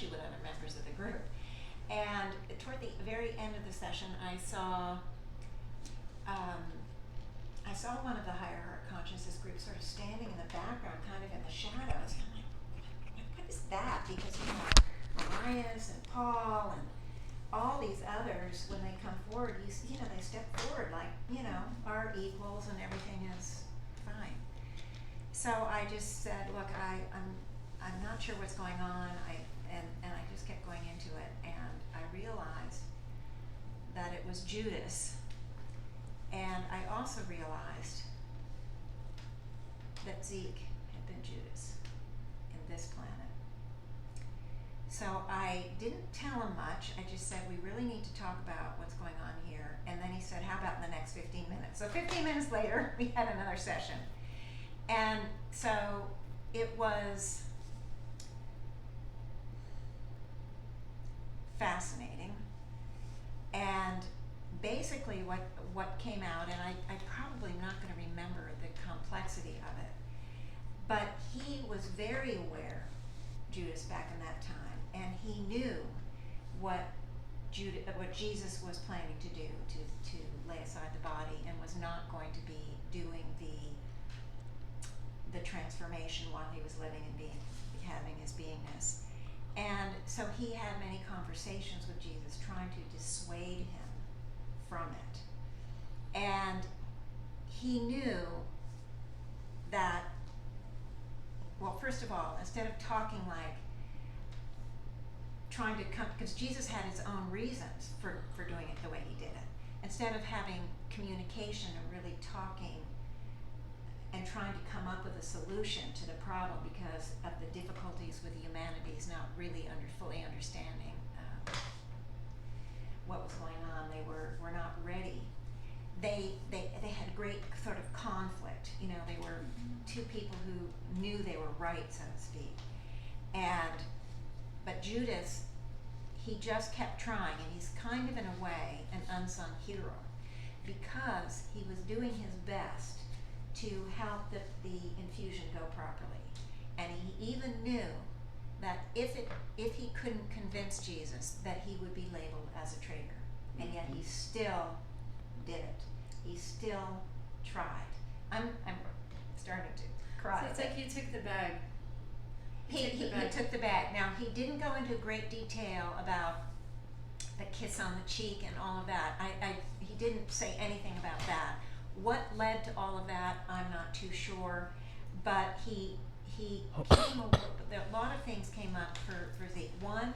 especially with other members of the group. And toward the very end of the session, I saw one of the higher heart consciousness group sort of standing in the background, kind of in the shadows. And I'm like, what is that? Because Marias and Paul and all these others, when they come forward, they step forward like, are equals and everything is fine. So I just said, look, I'm not sure what's going on. And I just kept going into it, and I realized that it was Judas. And I also realized that Zeke had been Judas in this planet. So I didn't tell him much. I just said, we really need to talk about what's going on here. And then he said, how about in the next 15 minutes? So 15 minutes later, we had another session. And so it was fascinating. And basically what came out, and I probably not going to remember the complexity of it, but he was very aware, Judas, back in that time, and he knew what Jesus was planning to do, to lay aside the body, and was not going to be doing the transformation while he was living and having his beingness. And so he had many conversations with Jesus, trying to dissuade him from it. And he knew that, well, first of all, instead of talking like, trying to come, because Jesus had his own reasons for doing it the way he did it. Instead of having communication and really talking and trying to come up with a solution to the problem because of the difficulties with humanity's not really fully understanding what was going on. They were not ready. They had great sort of conflict. They were two people who knew they were right, so to speak. But Judas, he just kept trying, and he's kind of, in a way, an unsung hero, because he was doing his best to help the infusion go properly. And he even knew that if he couldn't convince Jesus, that he would be labeled as a traitor. And yet he still did it. He still tried. I'm starting to cry. So it's like he took the bag. He took the bag. Now, he didn't go into great detail about the kiss on the cheek and all of that. He didn't say anything about that. What led to all of that, I'm not too sure. But he came over, a lot of things came up for Zeke. One,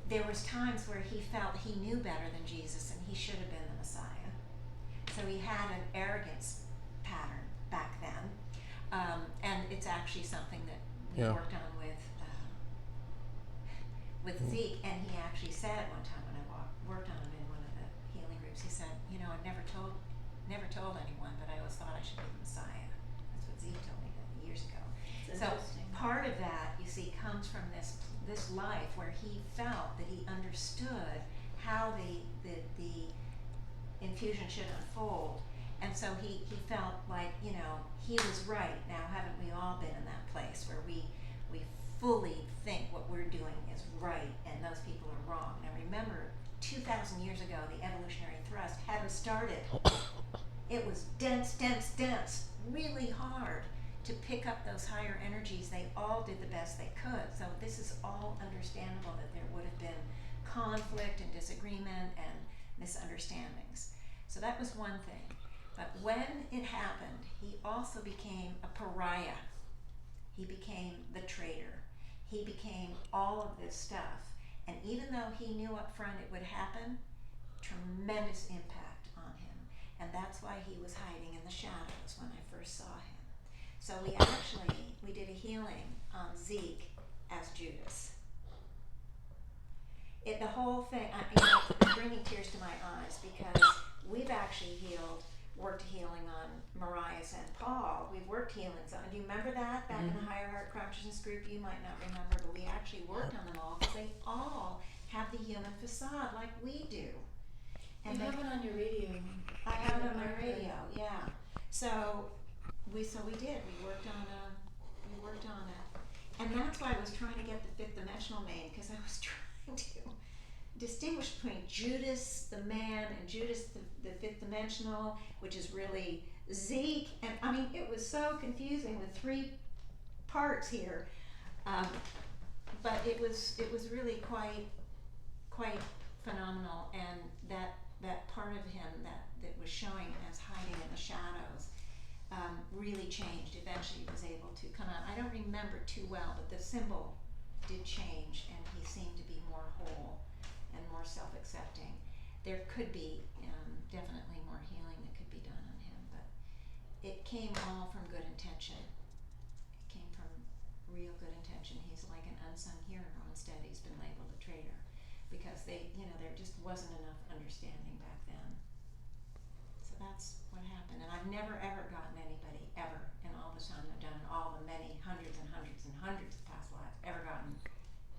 there was times where he felt he knew better than Jesus and he should have been the Messiah. So he had an arrogance pattern back then. And it's actually something that we worked on with Zeke, and he actually said one time when I worked on him in one of the healing groups, he said, I've never told anyone, but I always thought I should be the Messiah. That's what Zeke told me years ago. So part of that, you see, comes from this life where he felt that he understood how the infusion should unfold. And so he felt like, he was right. Now, haven't we all been in that place where we fully think what we're doing is right and those people are wrong? Now remember, 2,000 years ago, the evolutionary thrust hadn't started. It was dense, really hard to pick up those higher energies. They all did the best they could. So this is all understandable that there would have been conflict and disagreement and misunderstandings. So that was one thing. But when it happened, he also became a pariah. He became the traitor. He became all of this stuff. And even though he knew up front it would happen, tremendous impact on him. And that's why he was hiding in the shadows when I first saw him. So we did a healing on Zeke as Judas. The whole thing, it's bringing tears to my eyes because we've actually worked healing on Marias and Paul. We've worked healings on. Do you remember that back in the Higher Heart Consciousness group? You might not remember, but we actually worked on them all because they all have the human facade like we do. And you have it on your radio. I have it on my radio, yeah. So we did. We worked on it, and and that's why I was trying to get the fifth dimensional name, because I was trying to distinguish between Judas the man and Judas the fifth dimensional, which is really Zeke, and I mean it was so confusing with three parts here, but it was really quite phenomenal, and that part of him that was showing as hiding in the shadows really changed. Eventually he was able to come out. I don't remember too well, but the symbol did change, and he seemed to be more whole and more self-accepting. There could be definitely more healing that could be done on him, but it came all from good intention. It came from real good intention. He's like an unsung hero. Instead, he's been labeled a traitor because there just wasn't enough understanding back then. So that's what happened. And I've never ever gotten anybody ever in all the time I've done, in all the many hundreds and hundreds and hundreds of past lives, ever gotten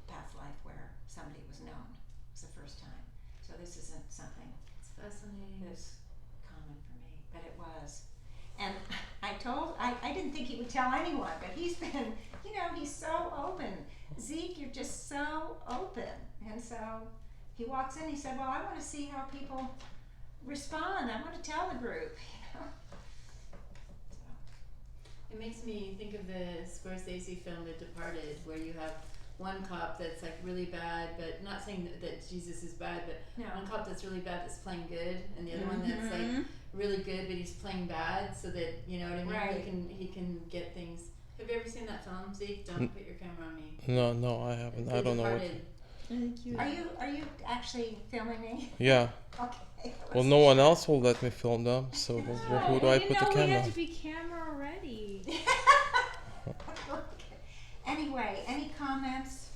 past life where somebody was known. It's the first time. So this isn't something It's fascinating. that's common for me, but it was. And I didn't think he would tell anyone, but he's been, he's so open. Zeke, you're just so open. And so he walks in, he said, well, I want to see how people respond. I want to tell the group, So. It makes me think of the Scorsese film The Departed, where you have one cop that's like really bad, but not saying that Jesus is bad, but No. one cop that's really bad that's playing good, and the other one that's like really good but he's playing bad, so that you know what I mean. Right. He can get things. Have you ever seen that film, Zeke? Don't put your camera on me. No, I haven't. I don't know what. Thank you. Are you actually filming me? Yeah. Okay. Well, no one else will let me film them, so who do I put the We camera? had to be camera ready. Okay. Anyway, any comments